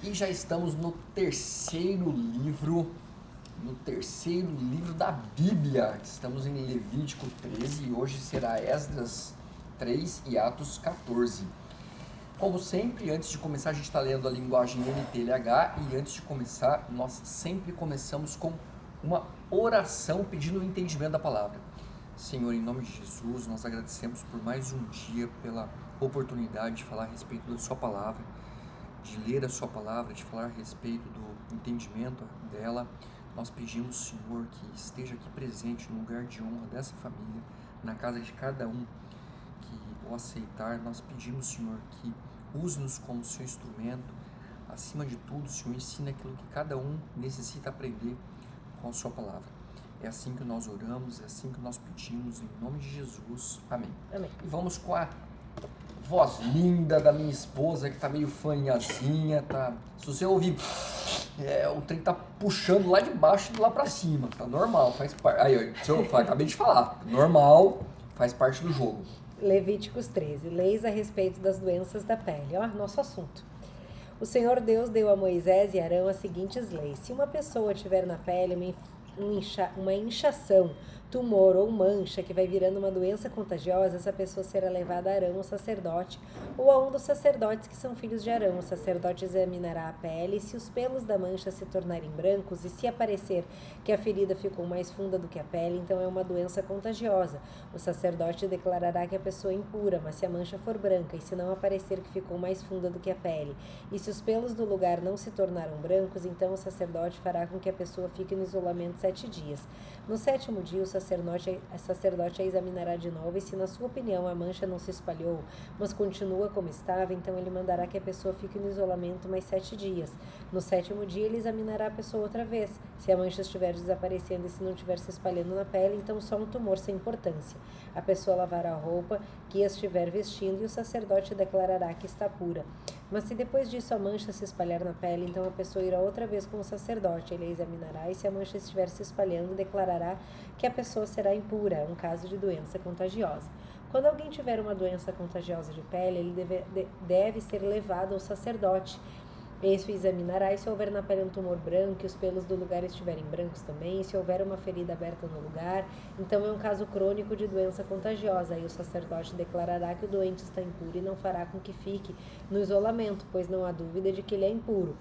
E já estamos no terceiro livro da Bíblia. Estamos em Levítico 13 e hoje será Esdras 3 e Atos 14. Como sempre, antes de começar, a gente está lendo a linguagem NTLH e antes de começar, nós sempre começamos com uma oração pedindo o entendimento da palavra. Senhor, em nome de Jesus, nós agradecemos por mais um dia, pela oportunidade de falar a respeito da sua palavra, de ler a sua palavra, de falar a respeito do entendimento dela. Nós pedimos, Senhor, que esteja aqui presente no lugar de honra dessa família, na casa de cada um que o aceitar. Nós pedimos, Senhor, que use-nos como seu instrumento. Acima de tudo, Senhor, ensina aquilo que cada um necessita aprender com a sua palavra. É assim que nós oramos, é assim que nós pedimos, em nome de Jesus. Amém. Amém. E vamos com a voz linda da minha esposa, que tá meio fanhazinha, tá? Se você ouvir, o trem tá puxando lá de baixo e lá pra cima, tá normal, faz parte. Aí, eu acabei de falar, normal, faz parte do jogo. Levíticos 13, leis a respeito das doenças da pele. Ó, nosso assunto. O Senhor Deus deu a Moisés e Arão as seguintes leis. Se uma pessoa tiver na pele uma inchação, tumor ou mancha que vai virando uma doença contagiosa, essa pessoa será levada a Arão, o sacerdote, ou a um dos sacerdotes que são filhos de Arão. O sacerdote examinará a pele, e se os pelos da mancha se tornarem brancos, e se aparecer que a ferida ficou mais funda do que a pele, então é uma doença contagiosa. O sacerdote declarará que a pessoa é impura, mas se a mancha for branca, e se não aparecer que ficou mais funda do que a pele, e se os pelos do lugar não se tornaram brancos, então o sacerdote fará com que a pessoa fique no isolamento 7 dias. No 7º dia, o sacerdote a examinará de novo, e se na sua opinião a mancha não se espalhou, mas continua como estava, então ele mandará que a pessoa fique no isolamento mais 7 dias. No 7º dia, ele examinará a pessoa outra vez. Se a mancha estiver desaparecendo e se não estiver se espalhando na pele, então só um tumor sem importância. A pessoa lavará a roupa que estiver vestindo e o sacerdote declarará que está pura. Mas se depois disso a mancha se espalhar na pele, então a pessoa irá outra vez com o sacerdote. Ele a examinará e se a mancha estiver se espalhando, declarará que a pessoa será impura, um caso de doença contagiosa. Quando alguém tiver uma doença contagiosa de pele, ele deve ser levado ao sacerdote. Esse o examinará, e se houver na pele um tumor branco e os pelos do lugar estiverem brancos também, e se houver uma ferida aberta no lugar, então é um caso crônico de doença contagiosa. Aí o sacerdote declarará que o doente está impuro e não fará com que fique no isolamento, pois não há dúvida de que ele é impuro.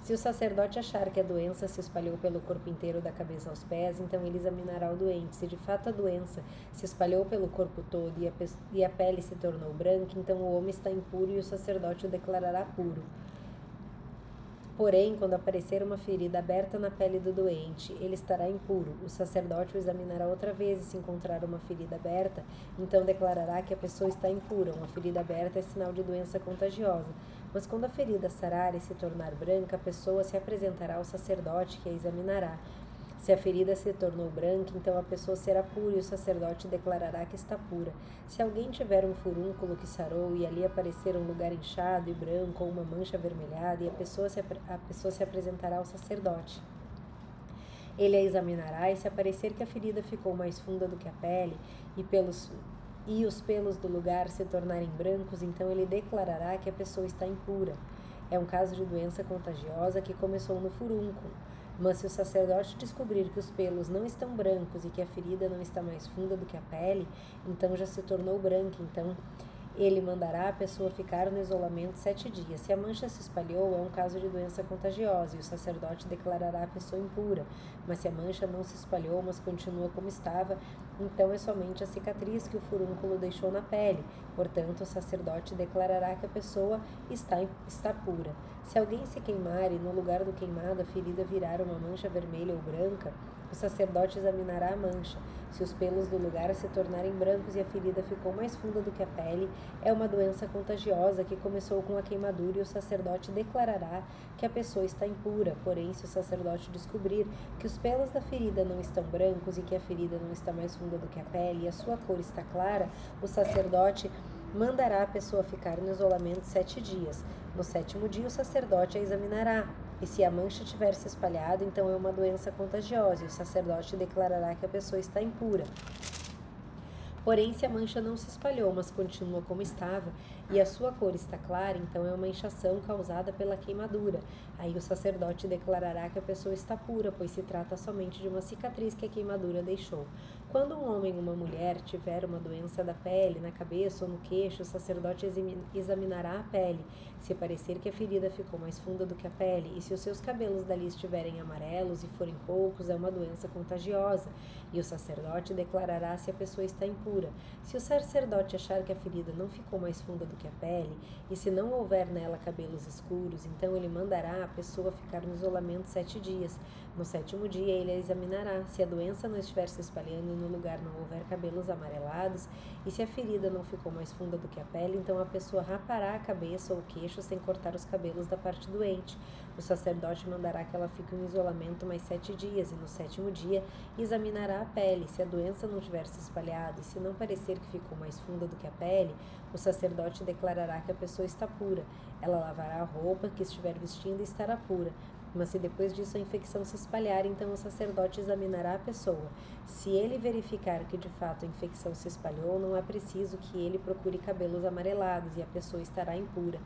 Se o sacerdote achar que a doença se espalhou pelo corpo inteiro, da cabeça aos pés, então ele examinará o doente. Se de fato a doença se espalhou pelo corpo todo e a pele se tornou branca, então o homem está impuro e o sacerdote o declarará puro. Porém, quando aparecer uma ferida aberta na pele do doente, ele estará impuro. O sacerdote o examinará outra vez, e se encontrar uma ferida aberta, então declarará que a pessoa está impura. Uma ferida aberta é sinal de doença contagiosa. Mas quando a ferida sarar e se tornar branca, a pessoa se apresentará ao sacerdote, que a examinará. Se a ferida se tornou branca, então a pessoa será pura e o sacerdote declarará que está pura. Se alguém tiver um furúnculo que sarou e ali aparecer um lugar inchado e branco ou uma mancha avermelhada, e a pessoa se apresentará ao sacerdote. Ele a examinará, e se aparecer que a ferida ficou mais funda do que a pele e os pelos do lugar se tornarem brancos, então ele declarará que a pessoa está impura. É um caso de doença contagiosa que começou no furúnculo. Mas se o sacerdote descobrir que os pelos não estão brancos e que a ferida não está mais funda do que a pele, então já se tornou branca, então ele mandará a pessoa ficar no isolamento 7 dias. Se a mancha se espalhou, é um caso de doença contagiosa, e o sacerdote declarará a pessoa impura. Mas se a mancha não se espalhou, mas continua como estava, então é somente a cicatriz que o furúnculo deixou na pele. Portanto, o sacerdote declarará que a pessoa está pura. Se alguém se queimar e no lugar do queimado a ferida virar uma mancha vermelha ou branca, o sacerdote examinará a mancha. Se os pelos do lugar se tornarem brancos e a ferida ficou mais funda do que a pele, é uma doença contagiosa que começou com a queimadura, e o sacerdote declarará que a pessoa está impura. Porém, se o sacerdote descobrir que os pelos da ferida não estão brancos e que a ferida não está mais funda do que a pele e a sua cor está clara, o sacerdote mandará a pessoa ficar no isolamento 7 dias. No 7º dia, o sacerdote a examinará. E se a mancha tiver se espalhado, então é uma doença contagiosa, e o sacerdote declarará que a pessoa está impura. Porém, se a mancha não se espalhou, mas continua como estava, e a sua cor está clara, então é uma inchação causada pela queimadura. Aí o sacerdote declarará que a pessoa está pura, pois se trata somente de uma cicatriz que a queimadura deixou. Quando um homem ou uma mulher tiver uma doença da pele, na cabeça ou no queixo, o sacerdote examinará a pele. Se parecer que a ferida ficou mais funda do que a pele, e se os seus cabelos dali estiverem amarelos e forem poucos, é uma doença contagiosa. E o sacerdote declarará se a pessoa está impura. Se o sacerdote achar que a ferida não ficou mais funda do que a pele, e se não houver nela cabelos escuros, então ele mandará a pessoa ficar no isolamento 7 dias. No 7º dia ele a examinará. Se a doença não estiver se espalhando e no lugar não houver cabelos amarelados, e se a ferida não ficou mais funda do que a pele, então a pessoa rapará a cabeça ou o queixo sem cortar os cabelos da parte doente. O sacerdote mandará que ela fique em isolamento mais 7 dias, e no 7º dia examinará a pele. Se a doença não tiver se espalhado, e se não parecer que ficou mais funda do que a pele, o sacerdote declarará que a pessoa está pura. Ela lavará a roupa que estiver vestindo e estará pura. Mas se depois disso a infecção se espalhar, então o sacerdote examinará a pessoa. Se ele verificar que de fato a infecção se espalhou, não é preciso que ele procure cabelos amarelados e a pessoa estará impura.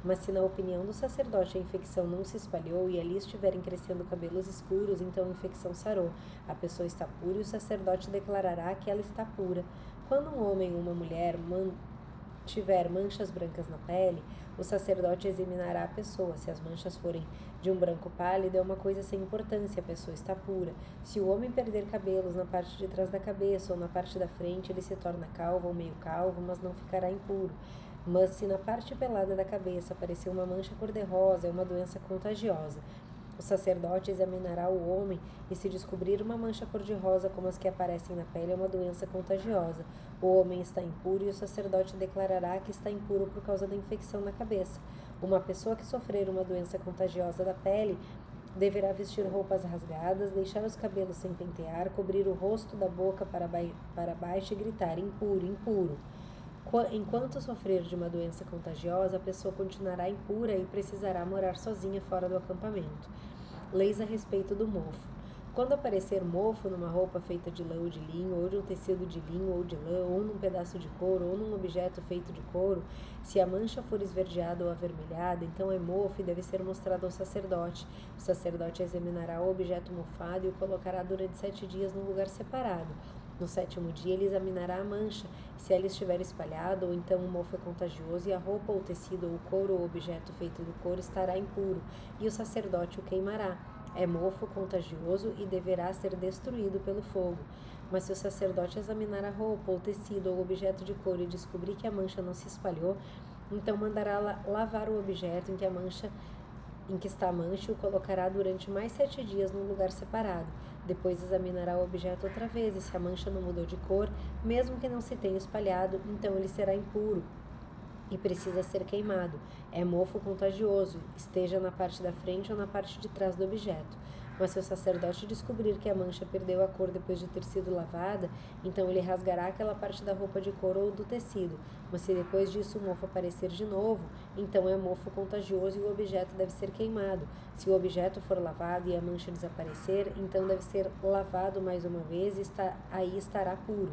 Mas se na opinião do sacerdote a infecção não se espalhou e ali estiverem crescendo cabelos escuros, então a infecção sarou. A pessoa está pura e o sacerdote declarará que ela está pura. Quando um homem ou uma mulher tiver manchas brancas na pele, o sacerdote examinará a pessoa. Se as manchas forem de um branco pálido, é uma coisa sem importância, a pessoa está pura. Se o homem perder cabelos na parte de trás da cabeça ou na parte da frente, ele se torna calvo ou meio calvo, mas não ficará impuro. Mas se na parte pelada da cabeça aparecer uma mancha cor-de-rosa, é uma doença contagiosa. O sacerdote examinará o homem e se descobrir uma mancha cor-de-rosa como as que aparecem na pele, é uma doença contagiosa. O homem está impuro e o sacerdote declarará que está impuro por causa da infecção na cabeça. Uma pessoa que sofrer uma doença contagiosa da pele deverá vestir roupas rasgadas, deixar os cabelos sem pentear, cobrir o rosto da boca para baixo e gritar: impuro, impuro. Enquanto sofrer de uma doença contagiosa, a pessoa continuará impura e precisará morar sozinha fora do acampamento. Leis a respeito do mofo. Quando aparecer mofo numa roupa feita de lã ou de linho, ou de um tecido de linho ou de lã, ou num pedaço de couro, ou num objeto feito de couro, se a mancha for esverdeada ou avermelhada, então é mofo e deve ser mostrado ao sacerdote. O sacerdote examinará o objeto mofado e o colocará durante 7 dias num lugar separado. No 7º dia ele examinará a mancha. Se ela estiver espalhada, ou então o mofo é contagioso, e a roupa ou tecido ou couro ou objeto feito do couro estará impuro, e o sacerdote o queimará. É mofo contagioso e deverá ser destruído pelo fogo. Mas se o sacerdote examinar a roupa ou tecido ou objeto de couro e descobrir que a mancha não se espalhou, então mandará lavar o objeto em que está a mancha e o colocará durante mais 7 dias num lugar separado. Depois examinará o objeto outra vez, e se a mancha não mudou de cor, mesmo que não se tenha espalhado, então ele será impuro e precisa ser queimado. É mofo contagioso, esteja na parte da frente ou na parte de trás do objeto. Mas se o sacerdote descobrir que a mancha perdeu a cor depois de ter sido lavada, então ele rasgará aquela parte da roupa de couro ou do tecido. Mas se depois disso o mofo aparecer de novo, então é mofo contagioso e o objeto deve ser queimado. Se o objeto for lavado e a mancha desaparecer, então deve ser lavado mais uma vez e aí estará puro.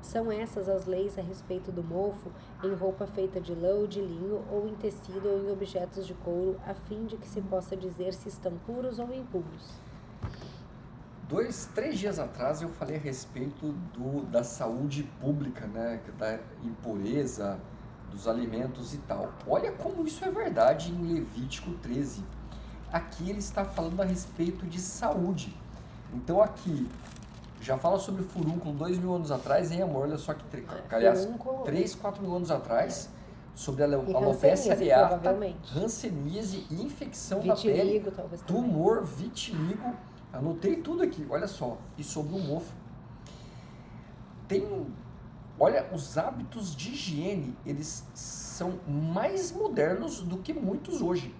São essas as leis a respeito do mofo em roupa feita de lã ou de linho, ou em tecido ou em objetos de couro, a fim de que se possa dizer se estão puros ou impuros. 3 dias atrás eu falei a respeito da saúde pública, né, da impureza dos alimentos e tal. Olha como isso é verdade em Levítico 13. Aqui ele está falando a respeito de saúde. Então aqui já fala sobre furúnculo 2.000 anos atrás, hein, amor? Olha só que, aliás, 3, 4.000 anos atrás, sobre a alopecia areata, hanseníase, infecção da pele, tumor, vitiligo. Anotei tudo aqui, olha só. E sobre o mofo. Olha, os hábitos de higiene, eles são mais modernos do que muitos hoje.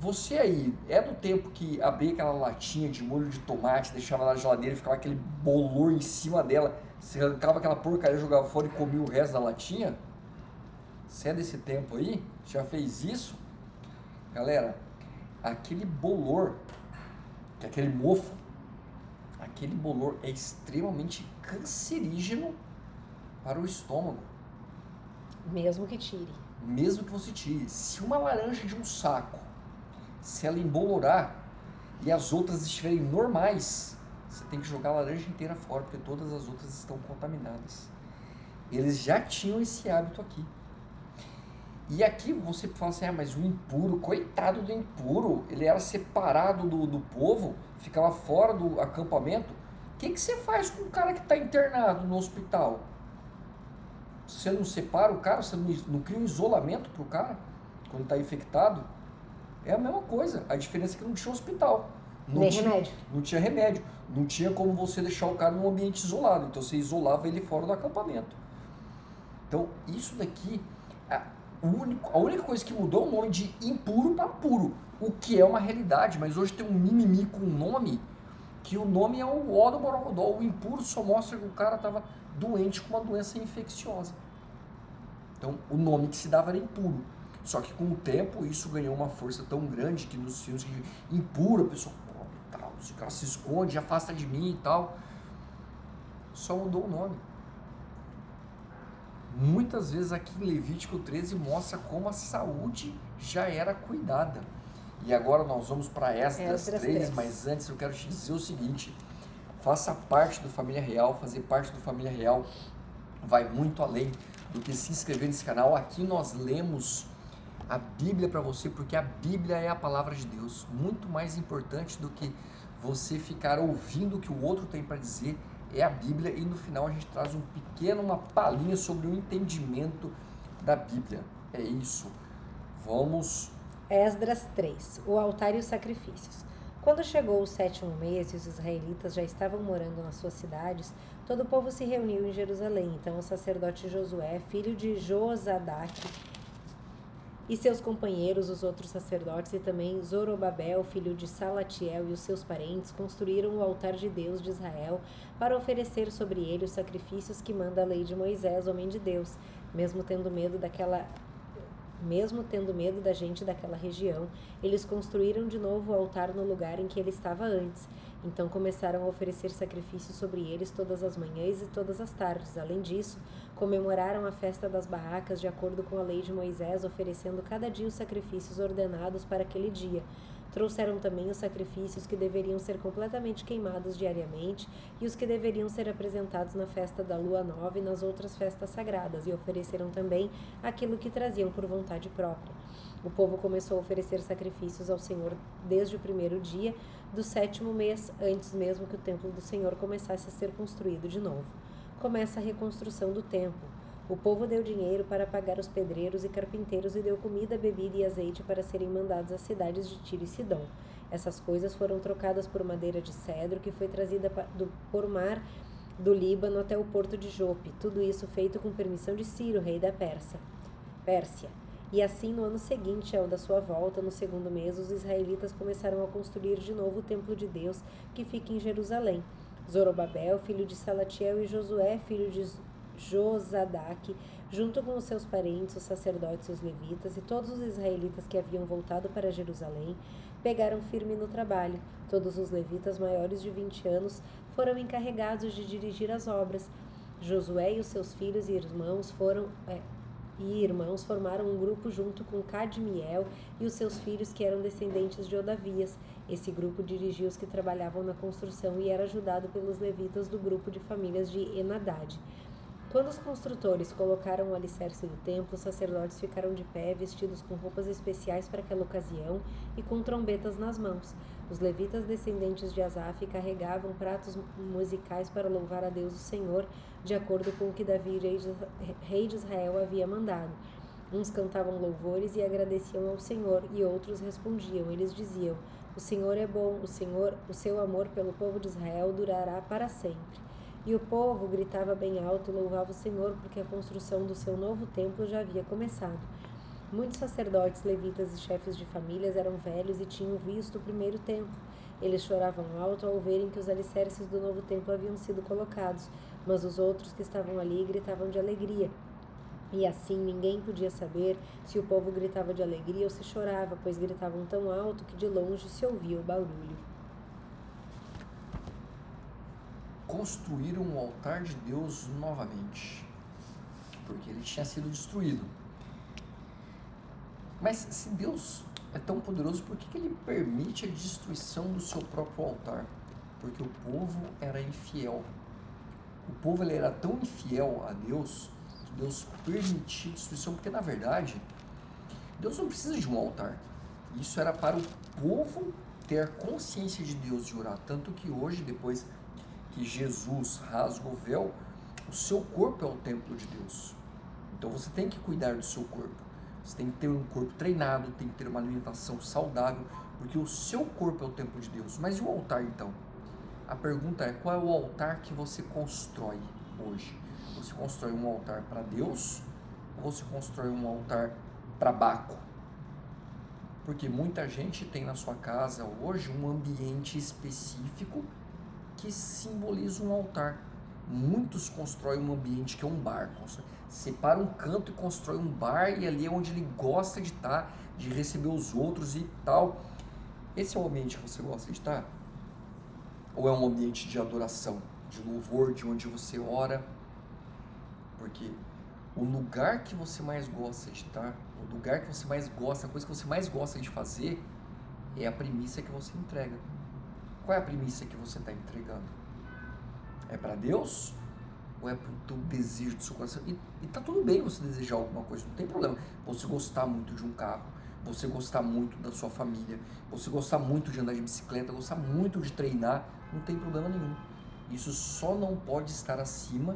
Você aí, é do tempo que abria aquela latinha de molho de tomate, deixava na geladeira e ficava aquele bolor em cima dela, você arrancava aquela porcaria, jogava fora e comia o resto da latinha? Você é desse tempo aí? Já fez isso? Galera, aquele bolor, que é aquele mofo, aquele bolor é extremamente cancerígeno para o estômago. Mesmo que tire. Mesmo que você tire. Se uma laranja de um saco, se ela embolorar e as outras estiverem normais, você tem que jogar a laranja inteira fora, porque todas as outras estão contaminadas. Eles já tinham esse hábito aqui. E aqui você fala assim, mas o impuro, coitado do impuro, ele era separado do povo, ficava fora do acampamento. O que você faz com o cara que está internado no hospital? Você não separa o cara, você não cria um isolamento para o cara, quando está infectado? É a mesma coisa, a diferença é que não tinha hospital. Nem remédio. Não tinha remédio, não tinha como você deixar o cara num ambiente isolado, então você isolava ele fora do acampamento. Então, isso daqui, a única coisa que mudou é o nome de impuro para puro, o que é uma realidade, mas hoje tem um mimimi com um nome, que o nome é o ó do borogodó. O impuro só mostra que o cara estava doente com uma doença infecciosa. Então, o nome que se dava era impuro. Só que com o tempo, isso ganhou uma força tão grande que nos filmes que impuro, a pessoa tal, o cara se esconde, afasta de mim e tal. Só mudou o nome. Muitas vezes aqui em Levítico 13 mostra como a saúde já era cuidada. E agora nós vamos para Esdras 3, mas antes eu quero te dizer o seguinte: faça parte do Família Real. Fazer parte do Família Real vai muito além do que se inscrever nesse canal. Aqui nós lemos a Bíblia para você, porque a Bíblia é a palavra de Deus. Muito mais importante do que você ficar ouvindo o que o outro tem para dizer é a Bíblia, e no final a gente traz uma palhinha sobre o entendimento da Bíblia. É isso. Vamos. Esdras 3, o altar e os sacrifícios. Quando chegou o 7º mês e os israelitas já estavam morando nas suas cidades, todo o povo se reuniu em Jerusalém. Então o sacerdote Josué, filho de Josadaque, e seus companheiros, os outros sacerdotes, e também Zorobabel, filho de Salatiel, e os seus parentes, construíram o altar de Deus de Israel para oferecer sobre ele os sacrifícios que manda a lei de Moisés, homem de Deus, mesmo tendo medo da gente daquela região. Eles construíram de novo o altar no lugar em que ele estava antes. Então começaram a oferecer sacrifícios sobre eles todas as manhãs e todas as tardes. Além disso, comemoraram a festa das barracas de acordo com a lei de Moisés, oferecendo cada dia os sacrifícios ordenados para aquele dia. Trouxeram também os sacrifícios que deveriam ser completamente queimados diariamente e os que deveriam ser apresentados na festa da lua nova e nas outras festas sagradas, e ofereceram também aquilo que traziam por vontade própria. O povo começou a oferecer sacrifícios ao Senhor desde o primeiro dia do 7º mês, antes mesmo que o templo do Senhor começasse a ser construído de novo. Começa a reconstrução do templo. O povo deu dinheiro para pagar os pedreiros e carpinteiros e deu comida, bebida e azeite para serem mandados às cidades de Tiro e Sidom. Essas coisas foram trocadas por madeira de cedro que foi trazida por mar do Líbano até o porto de Jope. Tudo isso feito com permissão de Ciro, rei da Pérsia. E assim, no ano seguinte ao da sua volta, no 2º mês, os israelitas começaram a construir de novo o templo de Deus, que fica em Jerusalém. Zorobabel, filho de Salatiel, e Josué, filho de Josadaque, junto com os seus parentes, os sacerdotes e os levitas, e todos os israelitas que haviam voltado para Jerusalém, pegaram firme no trabalho. Todos os levitas maiores de 20 anos foram encarregados de dirigir as obras. Josué e os seus filhos e irmãos formaram um grupo junto com Cadmiel e os seus filhos, que eram descendentes de Odavias. Esse grupo dirigia os que trabalhavam na construção e era ajudado pelos levitas do grupo de famílias de Enadad. Quando os construtores colocaram o alicerce do templo, os sacerdotes ficaram de pé, vestidos com roupas especiais para aquela ocasião e com trombetas nas mãos. Os levitas descendentes de Asaf carregavam pratos musicais para louvar a Deus o Senhor, de acordo com o que Davi, rei de Israel, havia mandado. Uns cantavam louvores e agradeciam ao Senhor, e outros respondiam. Eles diziam: "O Senhor é bom, o seu amor pelo povo de Israel durará para sempre." E o povo gritava bem alto e louvava o Senhor, porque a construção do seu novo templo já havia começado. Muitos sacerdotes, levitas e chefes de famílias eram velhos e tinham visto o primeiro templo. Eles choravam alto ao verem que os alicerces do novo templo haviam sido colocados, mas os outros que estavam ali gritavam de alegria. E assim ninguém podia saber se o povo gritava de alegria ou se chorava, pois gritavam tão alto que de longe se ouvia o barulho. Construíram o altar de Deus novamente. porque ele tinha sido destruído. Mas se Deus é tão poderoso, por que ele permite a destruição do seu próprio altar? Porque o povo era infiel. O povo ele era tão infiel a Deus que Deus permitiu a destruição, porque na verdade Deus não precisa de um altar. Isso era para o povo ter consciência de Deus, de orar. Tanto que hoje, depois que Jesus rasga o véu, o seu corpo é o templo de Deus. Então você tem que cuidar do seu corpo. Você tem que ter um corpo treinado, tem que ter uma alimentação saudável, porque o seu corpo é o templo de Deus. Mas e o altar então? A pergunta é, qual é o altar que você constrói hoje? Você constrói um altar para Deus ou você constrói um altar para Baco? Porque muita gente tem na sua casa hoje um ambiente específico que simboliza um altar. Muitos constroem um ambiente que é um bar. Separa um canto e constrói um bar, e ali é onde ele gosta de estar, de receber os outros e tal. Esse é o ambiente que você gosta de estar? Ou é um ambiente de adoração, de louvor, de onde você ora? Porque o lugar que você mais gosta de estar, o lugar que você mais gosta, a coisa que você mais gosta de fazer, é a primícia que você entrega. Qual é a primícia que você está entregando? É para Deus? Ou é para o teu desejo do seu coração? E tá tudo bem você desejar alguma coisa, não tem problema. Você gostar muito de um carro, você gostar muito da sua família, você gostar muito de andar de bicicleta, gostar muito de treinar, não tem problema nenhum. Isso só não pode estar acima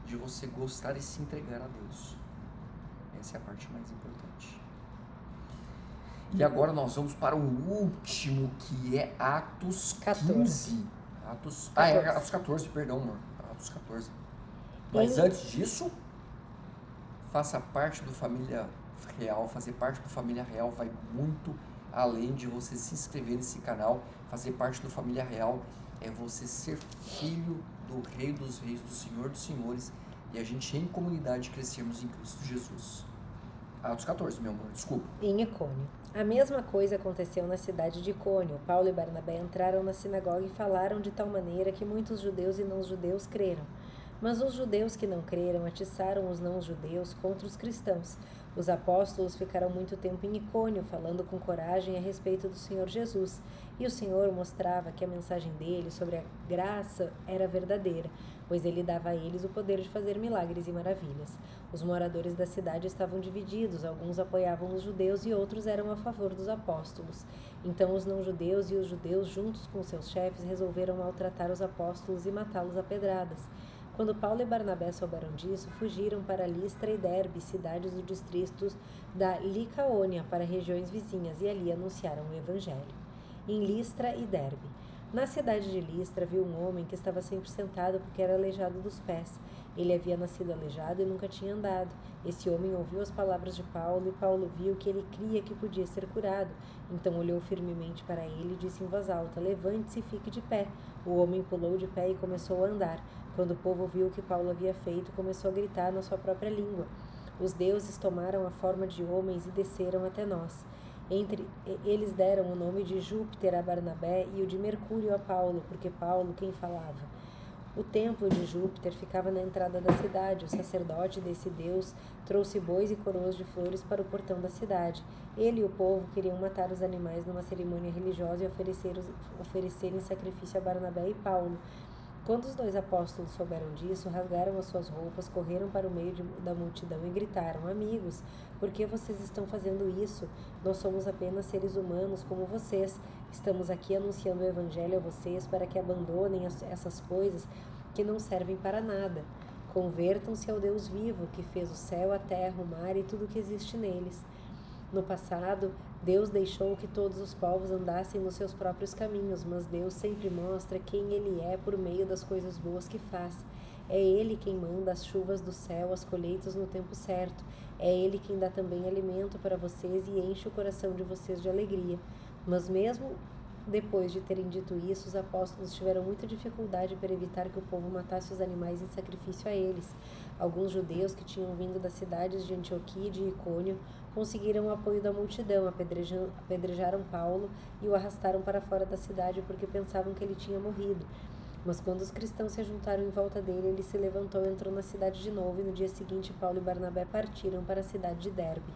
de você gostar e se entregar a Deus. Essa é a parte mais importante. E agora nós vamos para o último, que é Atos 15. Atos 14, perdão, amor. Atos 14. Mas antes disso, faça parte do Família Real. Fazer parte do Família Real vai muito além de você se inscrever nesse canal. Fazer parte do Família Real é você ser filho do Rei dos Reis, do Senhor dos Senhores, e a gente em comunidade crescermos em Cristo Jesus. Atos 14, meu amor, desculpa. Em Icônio. A mesma coisa aconteceu na cidade de Icônio. Paulo e Barnabé entraram na sinagoga e falaram de tal maneira que muitos judeus e não-judeus creram. Mas os judeus que não creram atiçaram os não-judeus contra os cristãos. Os apóstolos ficaram muito tempo em Icônio, falando com coragem a respeito do Senhor Jesus. E o Senhor mostrava que a mensagem dele sobre a graça era verdadeira, pois ele dava a eles o poder de fazer milagres e maravilhas. Os moradores da cidade estavam divididos, alguns apoiavam os judeus e outros eram a favor dos apóstolos. Então os não-judeus e os judeus, juntos com seus chefes, resolveram maltratar os apóstolos e matá-los a pedradas. Quando Paulo e Barnabé souberam disso, fugiram para Listra e Derbe, cidades do distrito da Licaônia, para regiões vizinhas, e ali anunciaram o evangelho. Em Listra e Derbe. Na cidade de Listra viu um homem que estava sempre sentado porque era aleijado dos pés. Ele havia nascido aleijado e nunca tinha andado. Esse homem ouviu as palavras de Paulo e Paulo viu que ele cria que podia ser curado. Então olhou firmemente para ele e disse em voz alta: "Levante-se e fique de pé." O homem pulou de pé e começou a andar. Quando o povo viu o que Paulo havia feito, começou a gritar na sua própria língua: "Os deuses tomaram a forma de homens e desceram até nós." Eles deram o nome de Júpiter a Barnabé e o de Mercúrio a Paulo, porque Paulo quem falava. O templo de Júpiter ficava na entrada da cidade. O sacerdote desse deus trouxe bois e coroas de flores para o portão da cidade. Ele e o povo queriam matar os animais numa cerimônia religiosa e oferecerem sacrifício a Barnabé e Paulo. Quando os dois apóstolos souberam disso, rasgaram as suas roupas, correram para o meio da multidão e gritaram: "Amigos, por que vocês estão fazendo isso? Nós somos apenas seres humanos como vocês. Estamos aqui anunciando o evangelho a vocês para que abandonem essas coisas que não servem para nada. Convertam-se ao Deus vivo, que fez o céu, a terra, o mar e tudo o que existe neles. No passado, Deus deixou que todos os povos andassem nos seus próprios caminhos, mas Deus sempre mostra quem Ele é por meio das coisas boas que faz. É Ele quem manda as chuvas do céu, as colheitas no tempo certo. É Ele quem dá também alimento para vocês e enche o coração de vocês de alegria." Mas mesmo depois de terem dito isso, os apóstolos tiveram muita dificuldade para evitar que o povo matasse os animais em sacrifício a eles. Alguns judeus que tinham vindo das cidades de Antioquia e de Icônio conseguiram o apoio da multidão, apedrejaram Paulo e o arrastaram para fora da cidade porque pensavam que ele tinha morrido. Mas quando os cristãos se juntaram em volta dele, ele se levantou e entrou na cidade de novo, e no dia seguinte Paulo e Barnabé partiram para a cidade de Derbe,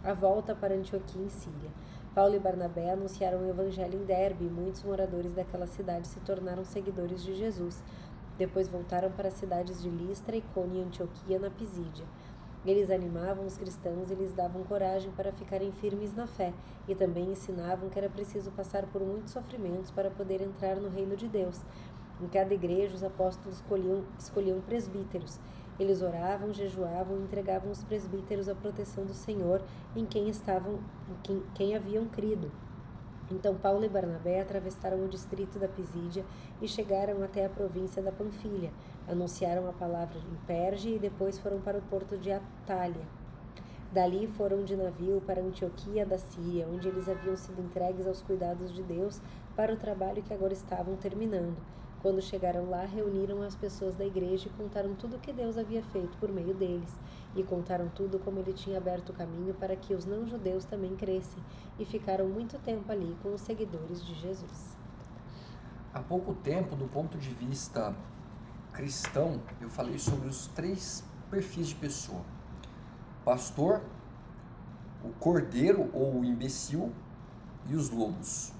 a volta para Antioquia em Síria. Paulo e Barnabé anunciaram o evangelho em Derbe, e muitos moradores daquela cidade se tornaram seguidores de Jesus. Depois voltaram para as cidades de Listra, Icônio e Antioquia, na Pisídia. Eles animavam os cristãos e lhes davam coragem para ficarem firmes na fé, e também ensinavam que era preciso passar por muitos sofrimentos para poder entrar no reino de Deus. Em cada igreja, os apóstolos escolhiam presbíteros. Eles oravam, jejuavam e entregavam os presbíteros à proteção do Senhor em quem haviam crido. Então Paulo e Barnabé atravessaram o distrito da Pisídia e chegaram até a província da Panfilha. Anunciaram a palavra em Perge e depois foram para o porto de Atália. Dali foram de navio para Antioquia da Síria, onde eles haviam sido entregues aos cuidados de Deus para o trabalho que agora estavam terminando. Quando chegaram lá, reuniram as pessoas da igreja e contaram tudo o que Deus havia feito por meio deles. E contaram tudo como ele tinha aberto o caminho para que os não-judeus também crescem. E ficaram muito tempo ali com os seguidores de Jesus. Há pouco tempo, do ponto de vista cristão, eu falei sobre os 3 perfis de pessoa: pastor, o cordeiro ou o imbecil e os lobos.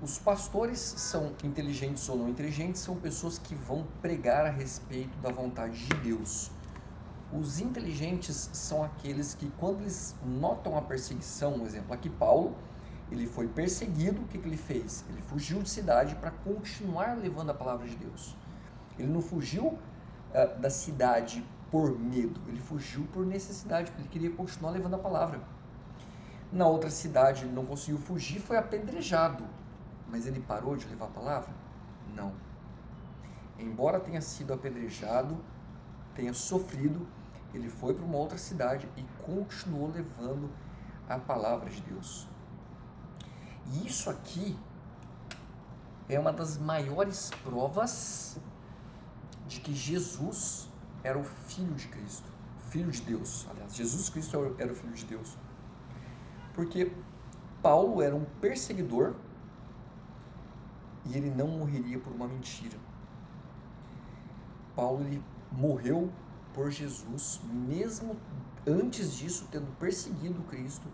Os pastores são inteligentes ou não inteligentes, são pessoas que vão pregar a respeito da vontade de Deus. Os inteligentes são aqueles que, quando eles notam a perseguição, por exemplo, aqui Paulo, ele foi perseguido, o que ele fez? Ele fugiu de cidade para continuar levando a palavra de Deus. Ele não fugiu da cidade por medo, ele fugiu por necessidade, porque ele queria continuar levando a palavra. Na outra cidade ele não conseguiu fugir, foi apedrejado. Mas ele parou de levar a palavra? Não. Embora tenha sido apedrejado, tenha sofrido, ele foi para uma outra cidade e continuou levando a palavra de Deus. E isso aqui é uma das maiores provas de que Jesus era o Filho de Cristo, Filho de Deus. Aliás, Jesus Cristo era o Filho de Deus. Porque Paulo era um perseguidor e ele não morreria por uma mentira. Paulo ele morreu por Jesus, mesmo antes disso tendo perseguido Cristo,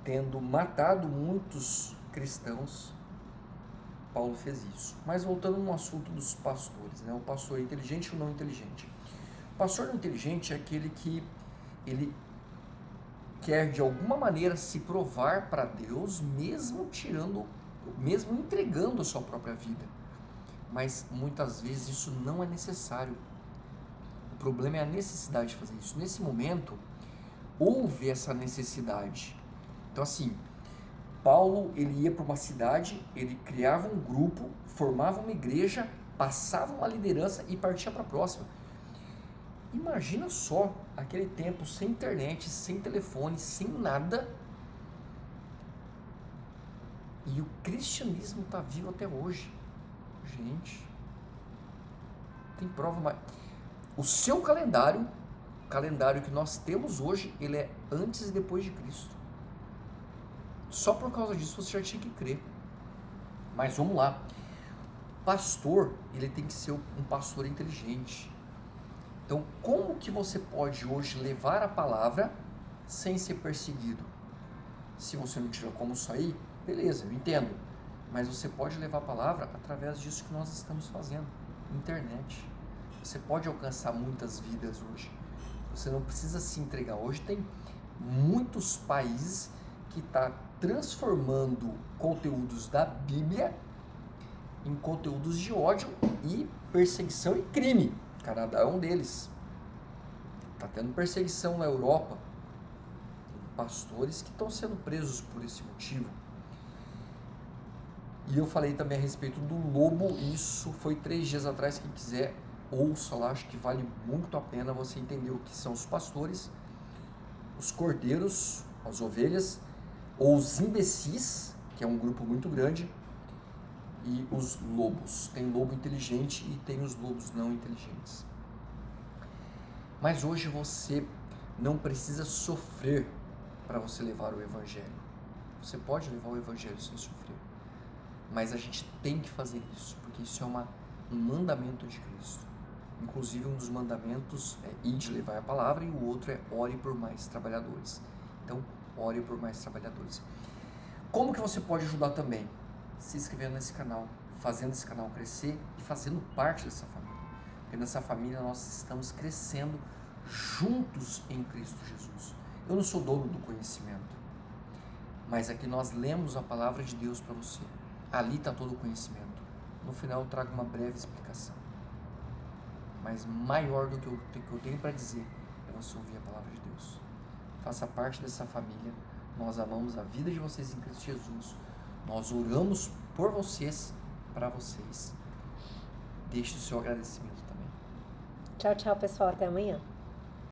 tendo matado muitos cristãos. Paulo fez isso. Mas voltando no assunto dos pastores, né? O pastor inteligente ou não inteligente? O pastor não inteligente é aquele que ele quer de alguma maneira se provar para Deus, mesmo entregando a sua própria vida. Mas muitas vezes isso não é necessário. O problema é a necessidade de fazer isso. Nesse momento, houve essa necessidade. Então assim, Paulo ele ia para uma cidade, ele criava um grupo, formava uma igreja, passava uma liderança e partia para a próxima. Imagina só aquele tempo sem internet, sem telefone, sem nada. E o cristianismo está vivo até hoje. Gente, tem prova mais. O seu calendário que nós temos hoje, ele é antes e depois de Cristo. Só por causa disso você já tinha que crer. Mas vamos lá. Pastor, ele tem que ser um pastor inteligente. Então, como que você pode hoje levar a palavra sem ser perseguido? Se você não tiver como sair, beleza, eu entendo. Mas você pode levar a palavra através disso que nós estamos fazendo. Internet. Você pode alcançar muitas vidas hoje. Você não precisa se entregar. Hoje tem muitos países que estão transformando conteúdos da Bíblia em conteúdos de ódio e perseguição e crime. O Canadá é um deles. Está tendo perseguição na Europa. Tem pastores que estão sendo presos por esse motivo. E eu falei também a respeito do lobo. Isso foi 3 dias atrás. Quem quiser, ouça lá. Acho que vale muito a pena você entender o que são os pastores, os cordeiros, as ovelhas, ou os imbecis, que é um grupo muito grande, e os lobos. Tem lobo inteligente e tem os lobos não inteligentes. Mas hoje você não precisa sofrer para você levar o evangelho. Você pode levar o evangelho sem sofrer. Mas a gente tem que fazer isso, porque isso é um mandamento de Cristo. Inclusive, um dos mandamentos é ide levar a palavra, e o outro é ore por mais trabalhadores. Então, ore por mais trabalhadores. Como que você pode ajudar também? Se inscrevendo nesse canal, fazendo esse canal crescer e fazendo parte dessa família. Porque nessa família nós estamos crescendo juntos em Cristo Jesus. Eu não sou dono do conhecimento, mas aqui nós lemos a palavra de Deus para você. Ali está todo o conhecimento. No final eu trago uma breve explicação. Mas maior do que eu tenho para dizer é você ouvir a palavra de Deus. Faça parte dessa família. Nós amamos a vida de vocês em Cristo Jesus. Nós oramos por vocês, para vocês. Deixe o seu agradecimento também. Tchau, tchau, pessoal. Até amanhã.